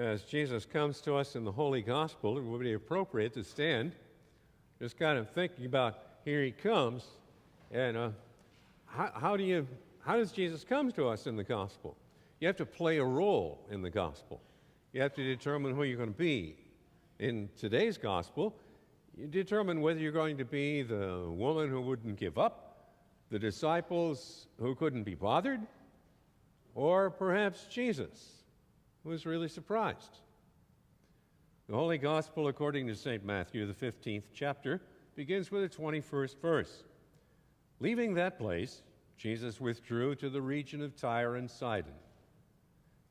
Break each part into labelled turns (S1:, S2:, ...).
S1: as Jesus comes to us in the Holy Gospel, it would be appropriate to stand, just kind of thinking about here he comes, and how does Jesus come to us in the Gospel? You have to play a role in the Gospel. You have to determine who you're going to be. In today's Gospel, you determine whether you're going to be the woman who wouldn't give up, the disciples who couldn't be bothered, or perhaps Jesus, who was really surprised. The Holy Gospel, according to St. Matthew, the 15th chapter, begins with the 21st verse. Leaving that place, Jesus withdrew to the region of Tyre and Sidon.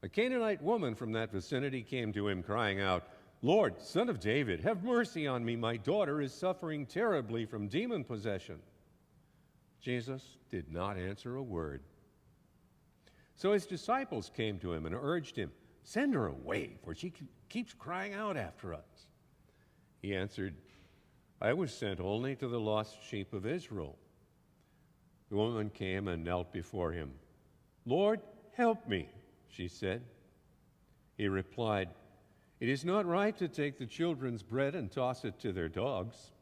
S1: A Canaanite woman from that vicinity came to him, crying out, "Lord, Son of David, have mercy on me. My daughter is suffering terribly from demon possession." Jesus did not answer a word. So his disciples came to him and urged him, "Send her away, for she keeps crying out after us." He answered, "I was sent only to the lost sheep of Israel." The woman came and knelt before him. "Lord, help me," she said. He replied, "It is not right to take the children's bread and toss it to their dogs."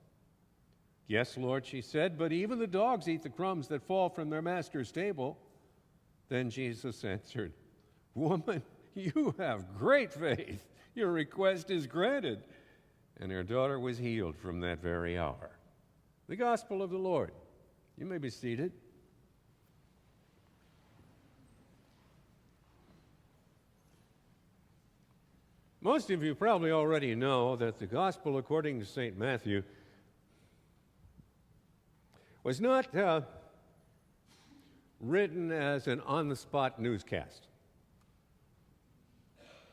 S1: "Yes, Lord," she said, "but even the dogs eat the crumbs that fall from their master's table." Then Jesus answered, "Woman, you have great faith. Your request is granted." And her daughter was healed from that very hour. The Gospel of the Lord. You may be seated. Most of you probably already know that the Gospel according to St. Matthew was not written as an on-the-spot newscast.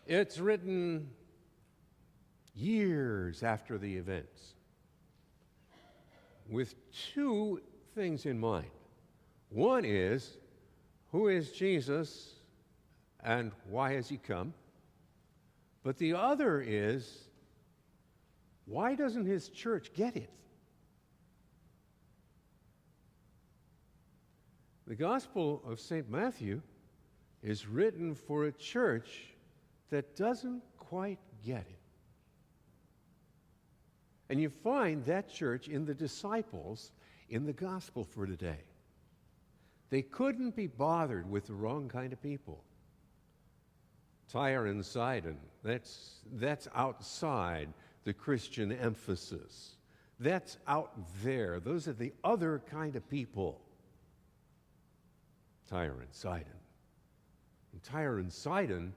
S1: It's written years after the events, with two things in mind. One is, who is Jesus and why has he come? But the other is, why doesn't his church get it? The Gospel of St. Matthew is written for a church that doesn't quite get it. And you find that church in the disciples in the Gospel for today. They couldn't be bothered with the wrong kind of people. Tyre and Sidon, that's outside the Christian emphasis. That's out there. Those are the other kind of people. Tyre and Sidon. In Tyre and Sidon,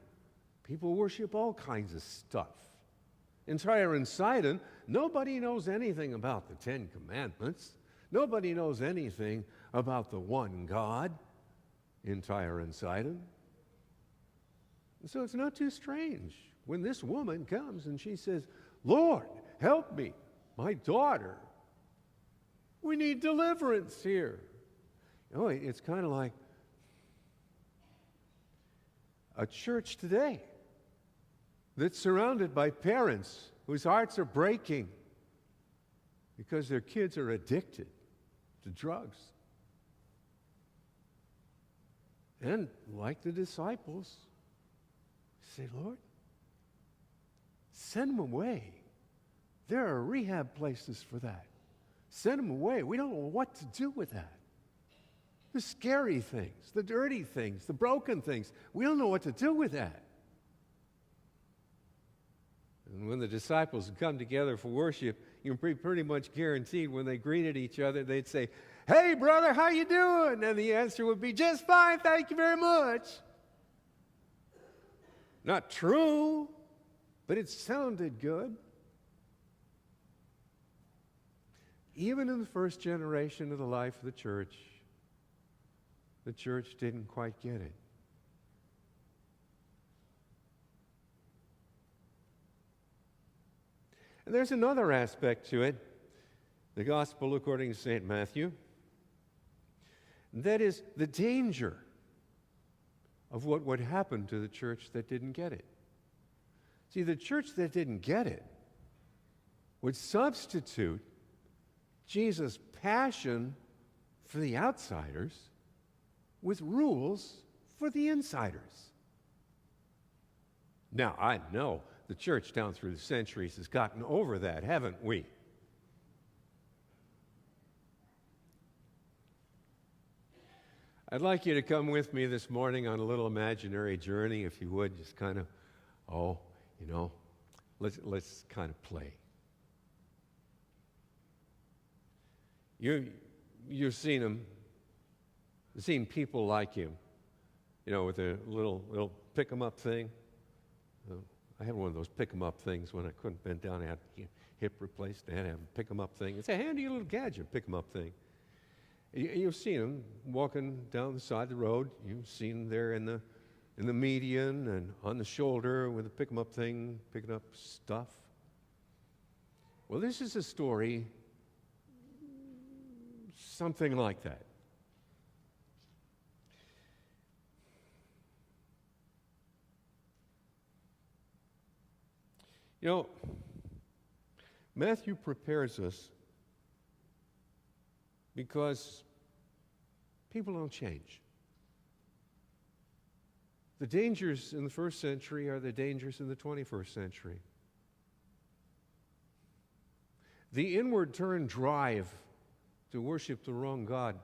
S1: people worship all kinds of stuff. In Tyre and Sidon, nobody knows anything about the Ten Commandments. Nobody knows anything about the one God in Tyre and Sidon. And so it's not too strange when this woman comes and she says, "Lord, help me, my daughter. We need deliverance here." You know, it's kind of like a church today that's surrounded by parents whose hearts are breaking because their kids are addicted to drugs. And like the disciples, say, "Lord, send them away. There are rehab places for that. Send them away. We don't know what to do with that. The scary things, the dirty things, the broken things, we don't know what to do with that." And when the disciples come together for worship, you can be pretty much guaranteed when they greeted each other, they'd say, "Hey, brother, how you doing?" And the answer would be, "Just fine, thank you very much." Not true, but it sounded good. Even in the first generation of the life of the church didn't quite get it. And there's another aspect to it, the Gospel according to St. Matthew, and that is the danger of what would happen to the church that didn't get it. See, the church that didn't get it would substitute Jesus' passion for the outsiders with rules for the insiders. Now, I know the church down through the centuries has gotten over that, haven't we? I'd like you to come with me this morning on a little imaginary journey, if you would, just kind of, let's kind of play. You've seen him, seen people like him, with a little pick-em-up thing. I had one of those pick-em-up things when I couldn't bend down. I had hip replaced. I had to have a pick-em-up thing. It's a handy little gadget, pick-em-up thing. You've seen them walking down the side of the road. You've seen them there in the median and on the shoulder with a pick-em-up thing, picking up stuff. Well, this is a story something like that. Matthew prepares us because people don't change. The dangers in the first century are the dangers in the 21st century. The inward turn drive to worship the wrong God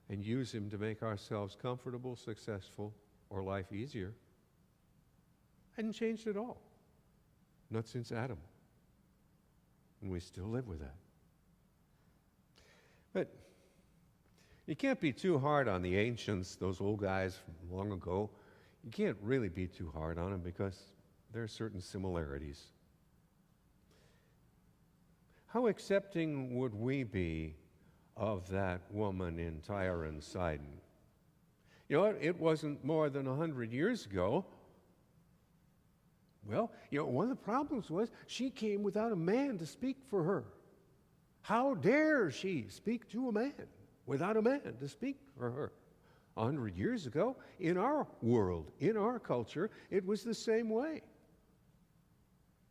S1: and use him to make ourselves comfortable, successful, or life easier hadn't changed at all. Not since Adam. And we still live with that. But you can't be too hard on the ancients, those old guys from long ago. You can't really be too hard on them because there are certain similarities. How accepting would we be of that woman in Tyre and Sidon? It wasn't more than 100 years ago. Well, one of the problems was she came without a man to speak for her. How dare she speak to a man without a man to speak for her? 100 years ago, in our world, in our culture, it was the same way.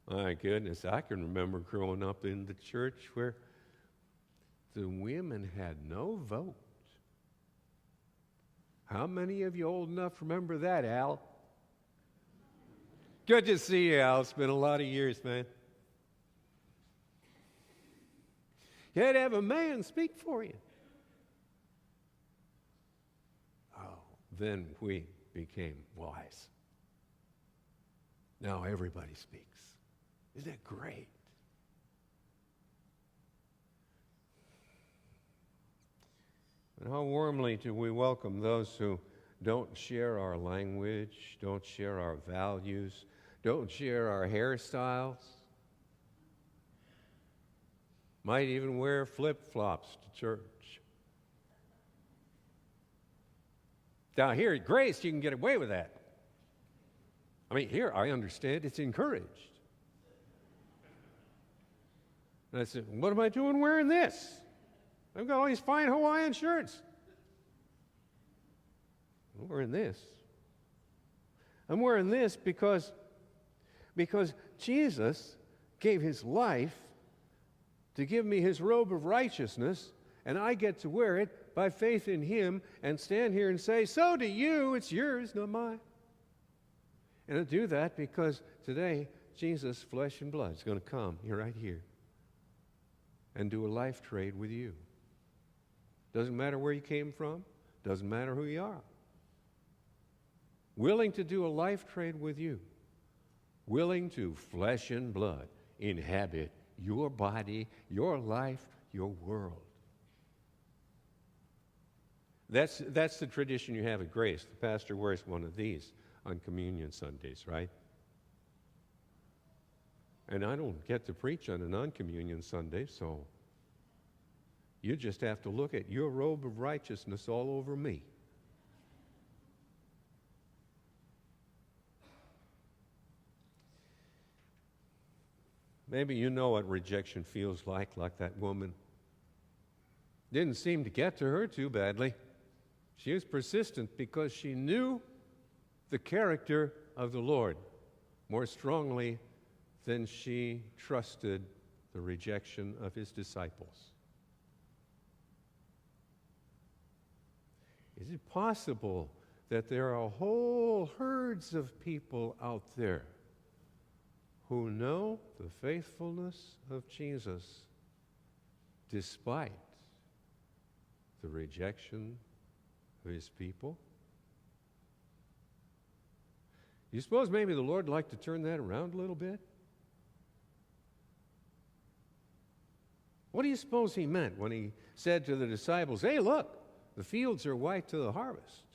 S1: My goodness, I can remember growing up in the church where the women had no vote. How many of you old enough to remember that, Al? Good to see you, Al. It's been a lot of years, man. You had to have a man speak for you. Oh, then we became wise. Now everybody speaks. Isn't that great? And how warmly do we welcome those who don't share our language, don't share our values, don't share our hairstyles, might even wear flip-flops to church. Down here at Grace, you can get away with that. I mean, here, I understand it's encouraged. And I said, what am I doing wearing this? I've got all these fine Hawaiian shirts. I'm wearing this. I'm wearing this because Jesus gave his life to give me his robe of righteousness, and I get to wear it by faith in him and stand here and say, so do you, it's yours, not mine. And I do that because today, Jesus, flesh and blood, is going to come here, right here, and do a life trade with you. Doesn't matter where you came from, doesn't matter who you are. Willing to do a life trade with you. Willing to, flesh and blood, inhabit your body, your life, your world. That's the tradition you have at Grace. The pastor wears one of these on Communion Sundays, right? And I don't get to preach on a non-communion Sunday, so you just have to look at your robe of righteousness all over me. Maybe you know what rejection feels like that woman. Didn't seem to get to her too badly. She was persistent because she knew the character of the Lord more strongly than she trusted the rejection of his disciples. Is it possible that there are whole herds of people out there who know the faithfulness of Jesus despite the rejection of his people? You suppose maybe the Lord would like to turn that around a little bit? What do you suppose he meant when he said to the disciples, hey, look, the fields are white to the harvest?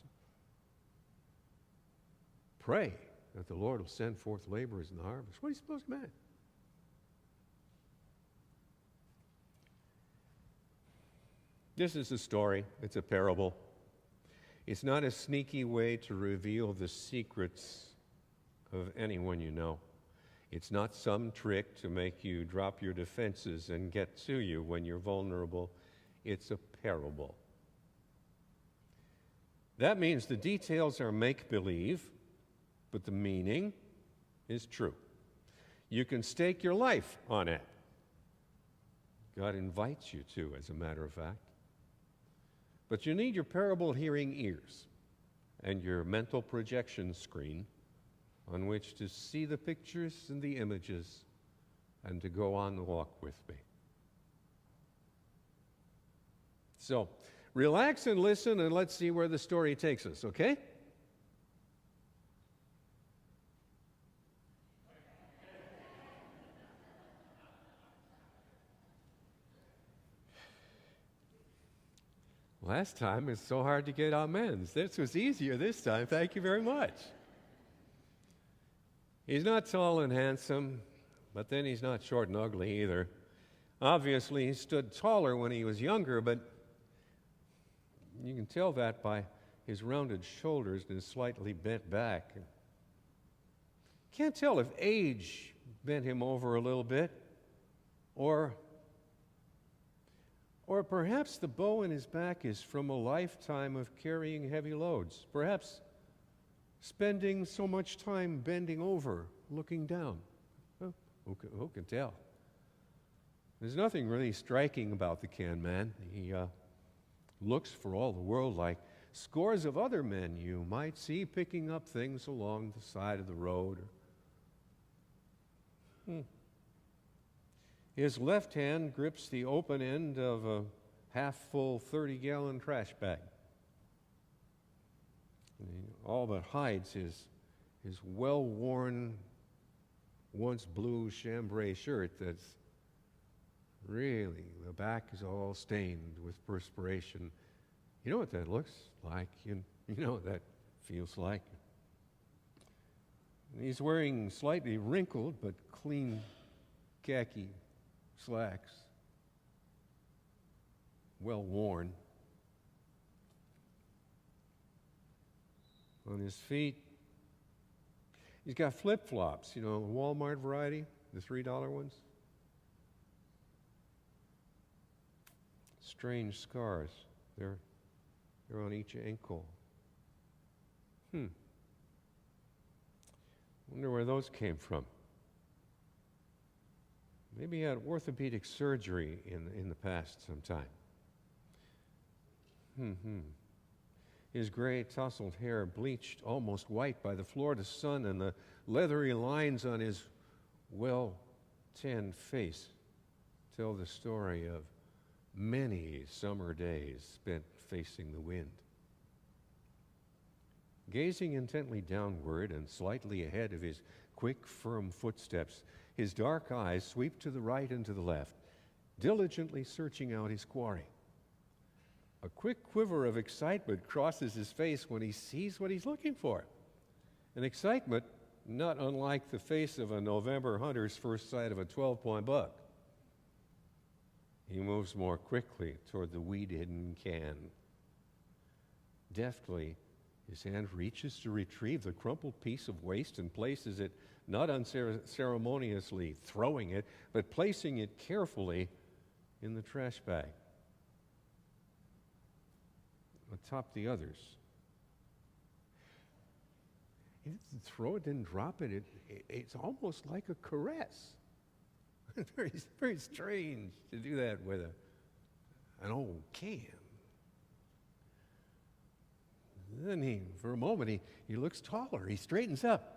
S1: Pray that the Lord will send forth laborers in the harvest. What do you suppose he meant? This is a story. It's a parable. It's not a sneaky way to reveal the secrets of anyone you know. It's not some trick to make you drop your defenses and get to you when you're vulnerable. It's a parable. That means the details are make-believe, but the meaning is true. You can stake your life on it. God invites you to, as a matter of fact. But you need your parable-hearing ears and your mental projection screen on which to see the pictures and the images and to go on the walk with me. So, relax and listen, and let's see where the story takes us, okay? Last time it's so hard to get amens. This was easier this time. Thank you very much. He's not tall and handsome, but then he's not short and ugly either. Obviously, he stood taller when he was younger, but you can tell that by his rounded shoulders and his slightly bent back. Can't tell if age bent him over a little bit, or perhaps the bow in his back is from a lifetime of carrying heavy loads, perhaps spending so much time bending over, looking down. Well, who can tell? There's nothing really striking about the can man. He looks for all the world like scores of other men you might see picking up things along the side of the road. His left hand grips the open end of a half-full 30-gallon trash bag. And he all but hides his well-worn, once blue chambray shirt that's really, the back is all stained with perspiration. You know what that looks like. You know what that feels like. And he's wearing slightly wrinkled but clean khaki slacks, well worn. On his feet, he's got flip-flops, Walmart variety, the $3 ones. Strange scars. They're on each ankle. Wonder where those came from. Maybe he had orthopedic surgery in the past sometime. His gray tousled hair bleached almost white by the Florida sun, and the leathery lines on his well-tanned face tell the story of many summer days spent facing the wind. Gazing intently downward and slightly ahead of his quick, firm footsteps, his dark eyes sweep to the right and to the left, diligently searching out his quarry. A quick quiver of excitement crosses his face when he sees what he's looking for. An excitement not unlike the face of a November hunter's first sight of a 12-point buck. He moves more quickly toward the weed-hidden can. Deftly, his hand reaches to retrieve the crumpled piece of waste and places it, not unceremoniously throwing it, but placing it carefully in the trash bag atop the others. He didn't throw it, didn't drop it. It's almost like a caress. very, very strange to do that with an old can. Then for a moment, he looks taller. He straightens up.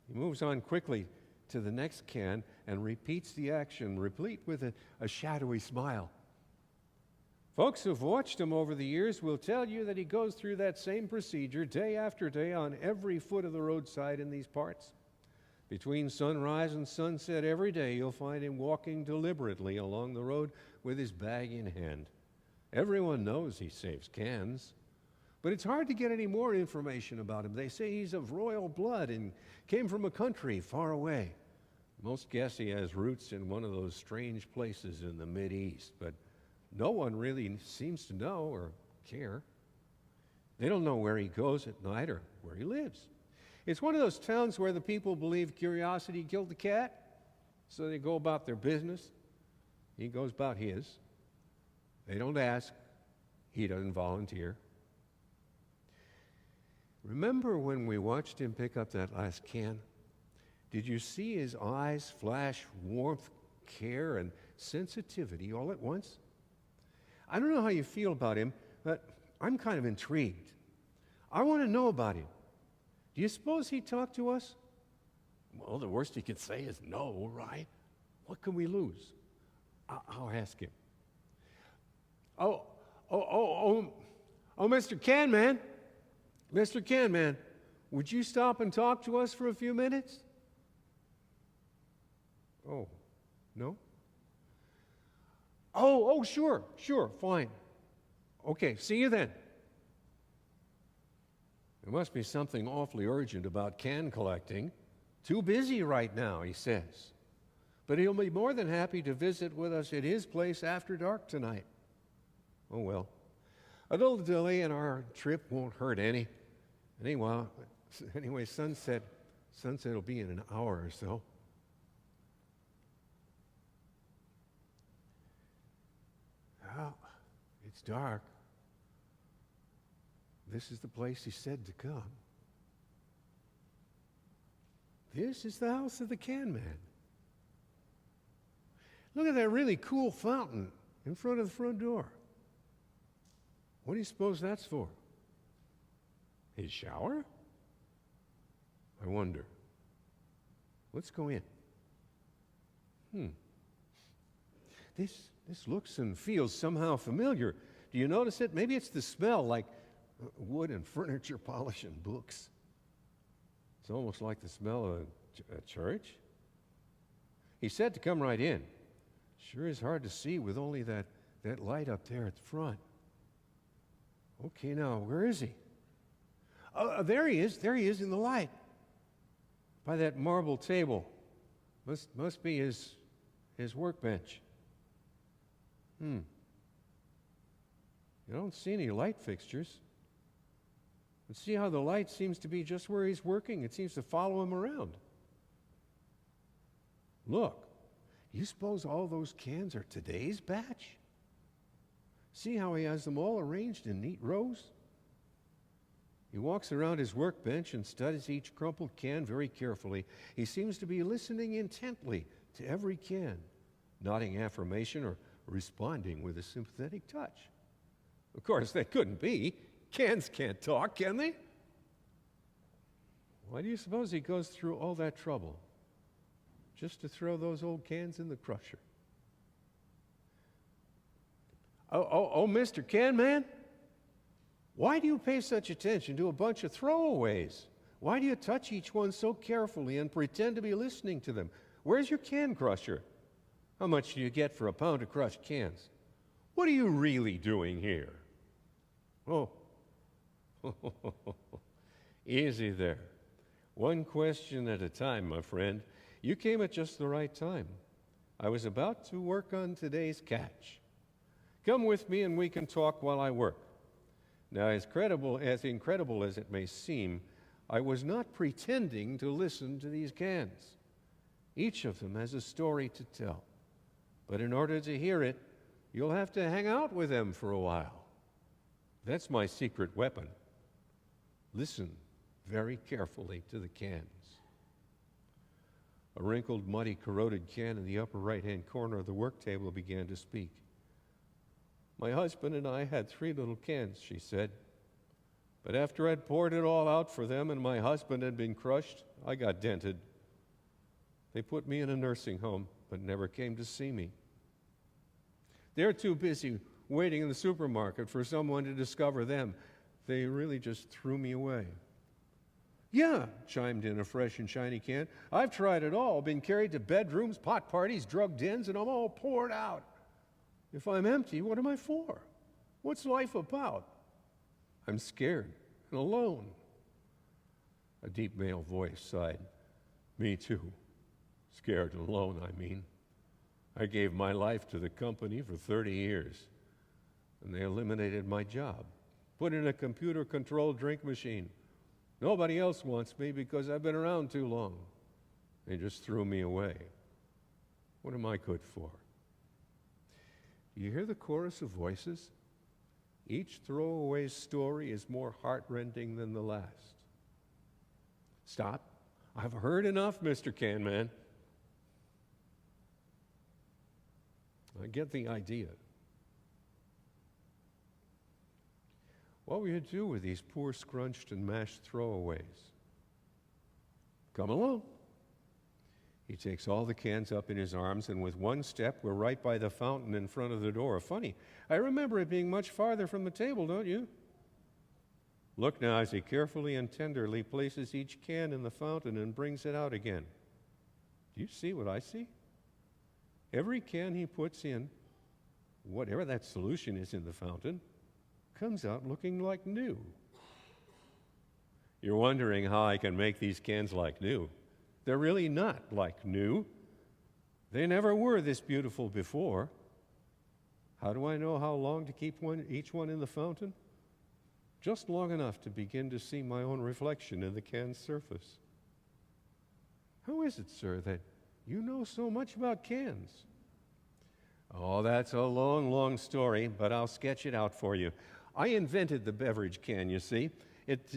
S1: He moves on quickly to the next can and repeats the action, replete with a shadowy smile. Folks who've watched him over the years will tell you that he goes through that same procedure day after day on every foot of the roadside in these parts. Between sunrise and sunset every day, you'll find him walking deliberately along the road with his bag in hand. Everyone knows he saves cans, but it's hard to get any more information about him. They say he's of royal blood and came from a country far away. Most guess he has roots in one of those strange places in the Mideast, but no one really seems to know or care. They don't know where he goes at night or where he lives. It's one of those towns where the people believe curiosity killed the cat, so they go about their business. He goes about his. They don't ask. He doesn't volunteer. Remember when we watched him pick up that last can? Did you see his eyes flash warmth, care, and sensitivity all at once? I don't know how you feel about him, but I'm kind of intrigued. I want to know about him. Do you suppose he'd talk to us? Well, the worst he could say is no, right? What can we lose? I'll ask him. Oh, Mr. Can Man. Mr. Can Man, would you stop and talk to us for a few minutes? Oh, no? Oh, sure, fine. Okay, see you then. There must be something awfully urgent about can collecting. Too busy right now, he says. But he'll be more than happy to visit with us at his place after dark tonight. Oh, well. A little delay in our trip won't hurt any. Anyway, sunset will be in an hour or so. Well, it's dark. This is the place he said to come. This is the house of the Can Man. Look at that really cool fountain in front of the front door. What do you suppose that's for? His shower? I wonder. Let's go in. This looks and feels somehow familiar. Do you notice it? Maybe it's the smell, like wood and furniture polish and books. It's almost like the smell of a church. He said to come right in. Sure is hard to see with only that light up there at the front. Okay, now, where is he? There he is in the light. By that marble table. Must be his workbench. You don't see any light fixtures. But see how the light seems to be just where he's working? It seems to follow him around. Look, you suppose all those cans are today's batch? See how he has them all arranged in neat rows? He walks around his workbench and studies each crumpled can very carefully. He seems to be listening intently to every can, nodding affirmation or responding with a sympathetic touch. Of course, that couldn't be. Cans can't talk, can they? Why do you suppose he goes through all that trouble just to throw those old cans in the crusher? Oh, Mr. Can Man? Why do you pay such attention to a bunch of throwaways? Why do you touch each one so carefully and pretend to be listening to them? Where's your can crusher? How much do you get for a pound of crushed cans? What are you really doing here? Oh, easy there. One question at a time, my friend. You came at just the right time. I was about to work on today's catch. Come with me and we can talk while I work. Now, as incredible as it may seem, I was not pretending to listen to these cans. Each of them has a story to tell. But in order to hear it, you'll have to hang out with them for a while. That's my secret weapon. Listen very carefully to the cans. A wrinkled, muddy, corroded can in the upper right-hand corner of the work table began to speak. My husband and I had 3 little cans, she said. But after I'd poured it all out for them and my husband had been crushed, I got dented. They put me in a nursing home, but never came to see me. They're too busy waiting in the supermarket for someone to discover them. They really just threw me away. Yeah, chimed in a fresh and shiny can. I've tried it all. Been carried to bedrooms, pot parties, drug dens, and I'm all poured out. If I'm empty, what am I for? What's life about? I'm scared and alone. A deep male voice sighed. Me too. Scared and alone, I mean. I gave my life to the company for 30 years, and they eliminated my job. Put in a computer-controlled drink machine. Nobody else wants me because I've been around too long. They just threw me away. What am I good for? Do you hear the chorus of voices? Each throwaway story is more heart-rending than the last. Stop. I've heard enough, Mr. Can Man. I get the idea. What will you do with these poor scrunched and mashed throwaways? Come along. He takes all the cans up in his arms, and with one step, we're right by the fountain in front of the door. Funny, I remember it being much farther from the table, don't you? Look now as he carefully and tenderly places each can in the fountain and brings it out again. Do you see what I see? Every can he puts in, whatever that solution is in the fountain, comes out looking like new. You're wondering how I can make these cans like new. They're really not like new. They never were this beautiful before. How do I know how long to keep each one in the fountain? Just long enough to begin to see my own reflection in the can's surface. How is it, sir, that you know so much about cans? Oh, that's a long, long story, but I'll sketch it out for you. I invented the beverage can, you see.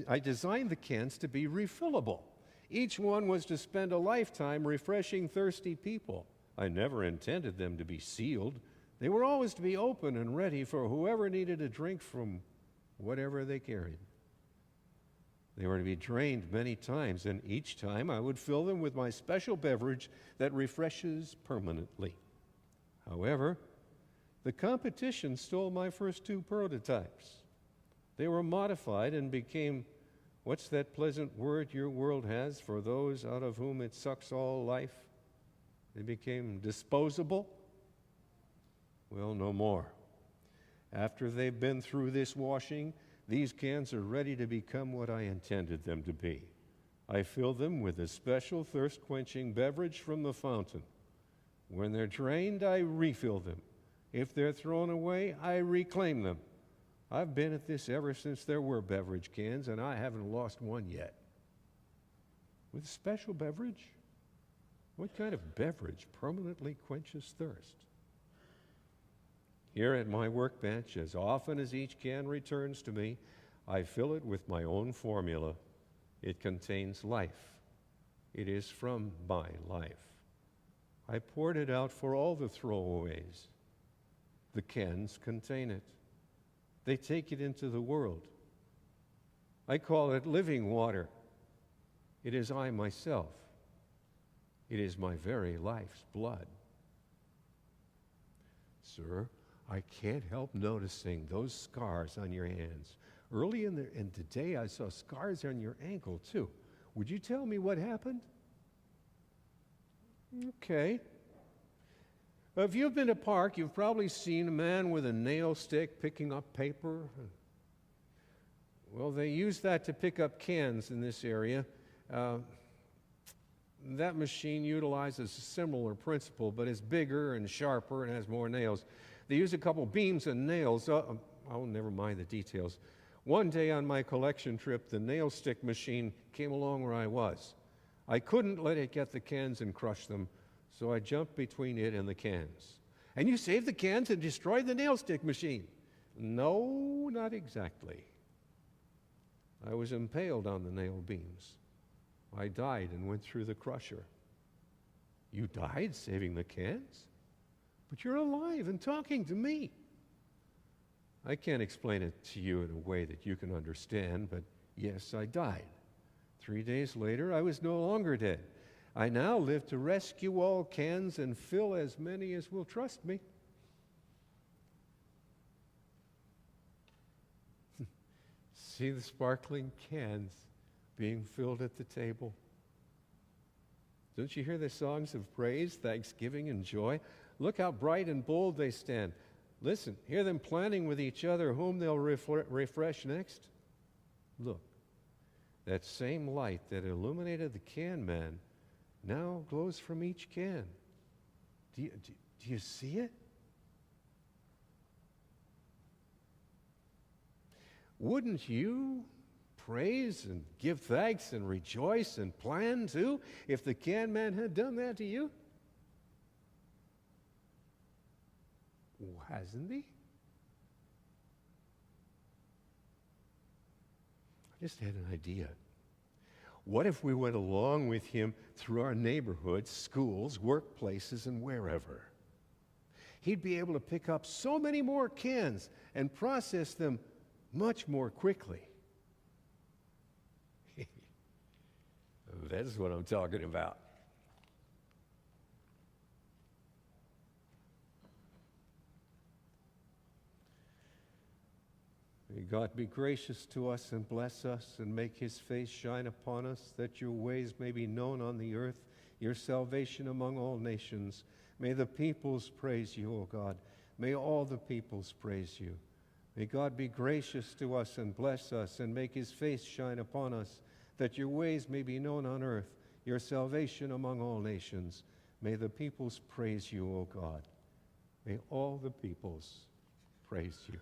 S1: I designed the cans to be refillable. Each one was to spend a lifetime refreshing thirsty people. I never intended them to be sealed. They were always to be open and ready for whoever needed a drink from whatever they carried. They were to be drained many times, and each time I would fill them with my special beverage that refreshes permanently. However, the competition stole my first two prototypes. They were modified and became, what's that pleasant word your world has for those out of whom it sucks all life? They became disposable? Well, no more. After they've been through this washing, these cans are ready to become what I intended them to be. I fill them with a special thirst-quenching beverage from the fountain. When they're drained, I refill them. If they're thrown away, I reclaim them. I've been at this ever since there were beverage cans, and I haven't lost one yet. With special beverage? What kind of beverage permanently quenches thirst? Here at my workbench, as often as each can returns to me, I fill it with my own formula. It contains life. It is from my life. I poured it out for all the throwaways. The cans contain it. They take it into the world. I call it living water. It is I myself. It is my very life's blood. Sir, I can't help noticing those scars on your hands. Early in the day, I saw scars on your ankle, too. Would you tell me what happened? Okay. If you've been to a park, you've probably seen a man with a nail stick picking up paper. Well, they use that to pick up cans in this area. That machine utilizes a similar principle, but it's bigger and sharper and has more nails. They use a couple beams and nails. Oh, never mind the details. One day on my collection trip, the nail stick machine came along where I was. I couldn't let it get the cans and crush them, so I jumped between it and the cans. And you saved the cans and destroyed the nail stick machine? No, not exactly. I was impaled on the nail beams. I died and went through the crusher. You died saving the cans? But you're alive and talking to me. I can't explain it to you in a way that you can understand, but yes, I died. 3 days later, I was no longer dead. I now live to rescue all cans and fill as many as will trust me. See the sparkling cans being filled at the table. Don't you hear the songs of praise, thanksgiving, and joy? Look how bright and bold they stand. Listen, hear them planning with each other whom they'll refresh next. Look, that same light that illuminated the can man now glows from each can. Do you see it? Wouldn't you praise and give thanks and rejoice and plan too if the can man had done that to you? Hasn't he? I just had an idea. What if we went along with him through our neighborhoods, schools, workplaces, and wherever? He'd be able to pick up so many more cans and process them much more quickly. That's what I'm talking about. May God be gracious to us and bless us and make his face shine upon us, that your ways may be known on the earth, your salvation among all nations. May the peoples praise you, O God. May all the peoples praise you. May God be gracious to us and bless us and make his face shine upon us, that your ways may be known on earth, your salvation among all nations. May the peoples praise you, O God. May all the peoples praise you.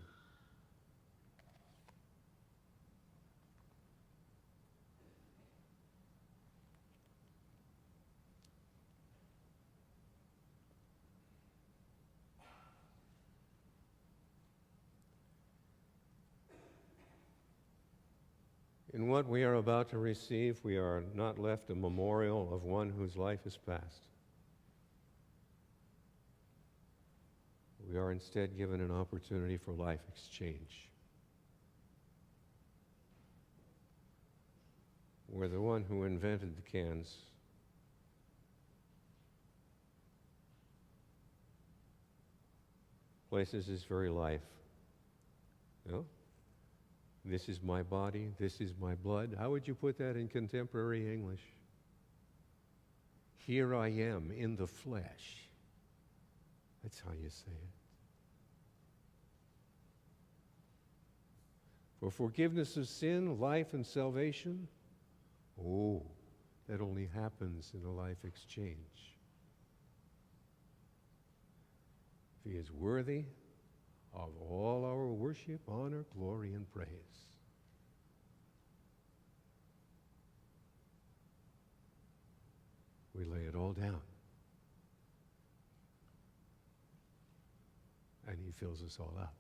S1: In what we are about to receive, we are not left a memorial of one whose life is past. We are instead given an opportunity for life exchange, where the one who invented the cans places his very life. This is my body, this is my blood. How would you put that in contemporary English? Here I am in the flesh. That's how you say it. For forgiveness of sin, life, and salvation, that only happens in a life exchange. If he is worthy of all our worship, honor, glory, and praise. We lay it all down, and he fills us all up.